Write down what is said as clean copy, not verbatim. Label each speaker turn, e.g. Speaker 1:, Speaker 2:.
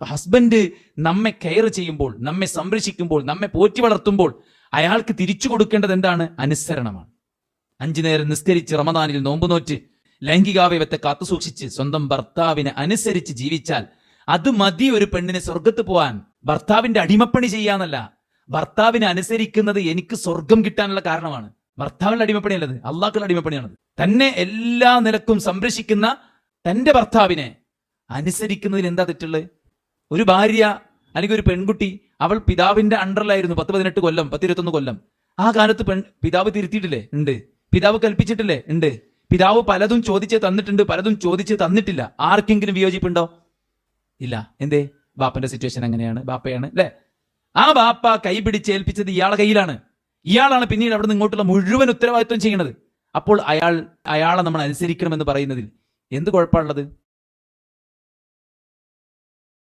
Speaker 1: Husband നമ്മെ care ചെയ്യുമ്പോൾ, നമ്മെ സംരക്ഷിക്കുമ്പോൾ, നമ്മെ പോറ്റി വളർത്തുമ്പോൾ അയാൾക്ക് തിരിച്ചു കൊടുക്കേണ്ടത് എന്താണ്? അനുസരണമാണ്. 5 നേരം നിസ്കരിച്ച്, റമദാനിൽ നോമ്പ് നോറ്റ്, ലൈംഗികാവയവത്തെ കാത്തുസൂക്ഷിച്ച്, സ്വന്തം ഭർത്താവിനെ അനുസരിച്ച് ജീവിച്ചാൽ അത് മതി ഒരു പെണ്ണിന് സ്വർഗത്ത് പോവാൻ. ഭർത്താവിന്റെ അടിമപ്പണി ചെയ്യാന്നല്ല, ഭർത്താവിനെ അനുസരിക്കുന്നത് എനിക്ക് സ്വർഗം കിട്ടാനുള്ള കാരണമാണ്. ഭർത്താവിന്റെ അടിമപ്പണിയല്ലത്, അള്ളാഹുവിന്റെ അടിമപ്പണിയാണത്. തന്നെ എല്ലാ നിലക്കും സംരക്ഷിക്കുന്ന തന്റെ ഭർത്താവിനെ അനുസരിക്കുന്നതിൽ എന്താ തെറ്റുള്ളത്? ഒരു ഭാര്യ അല്ലെങ്കിൽ ഒരു പെൺകുട്ടി, അവൾ പിതാവിന്റെ അണ്ടറിലായിരുന്നു 10-18 കൊല്ലം, 10-21 കൊല്ലം. ആ കാലത്ത് പിതാവ് തിരുത്തിയിട്ടില്ലേ? ഉണ്ട്. പിതാവ് കൽപ്പിച്ചിട്ടില്ലേ? ഉണ്ട്. പിതാവ് പലതും ചോദിച്ച് തന്നിട്ടുണ്ട്, പലതും ചോദിച്ച് തന്നിട്ടില്ല. ആർക്കെങ്കിലും വിയോജിപ്പുണ്ടോ? ഇല്ല. എന്തേ? ബാപ്പന്റെ സിറ്റുവേഷൻ അങ്ങനെയാണ്, ബാപ്പയാണ് അല്ലെ. ആ ബാപ്പ കൈപിടിച്ച് ഏൽപ്പിച്ചത് ഇയാളെ കയ്യിലാണ്. ഇയാളാണ് പിന്നീട് അവിടെ നിന്ന് ഇങ്ങോട്ടുള്ള മുഴുവൻ ഉത്തരവാദിത്വം ചെയ്യുന്നത്. അപ്പോൾ അയാളെ നമ്മൾ അനുസരിക്കണമെന്ന് പറയുന്നതിൽ എന്ത് കുഴപ്പമുള്ളത്?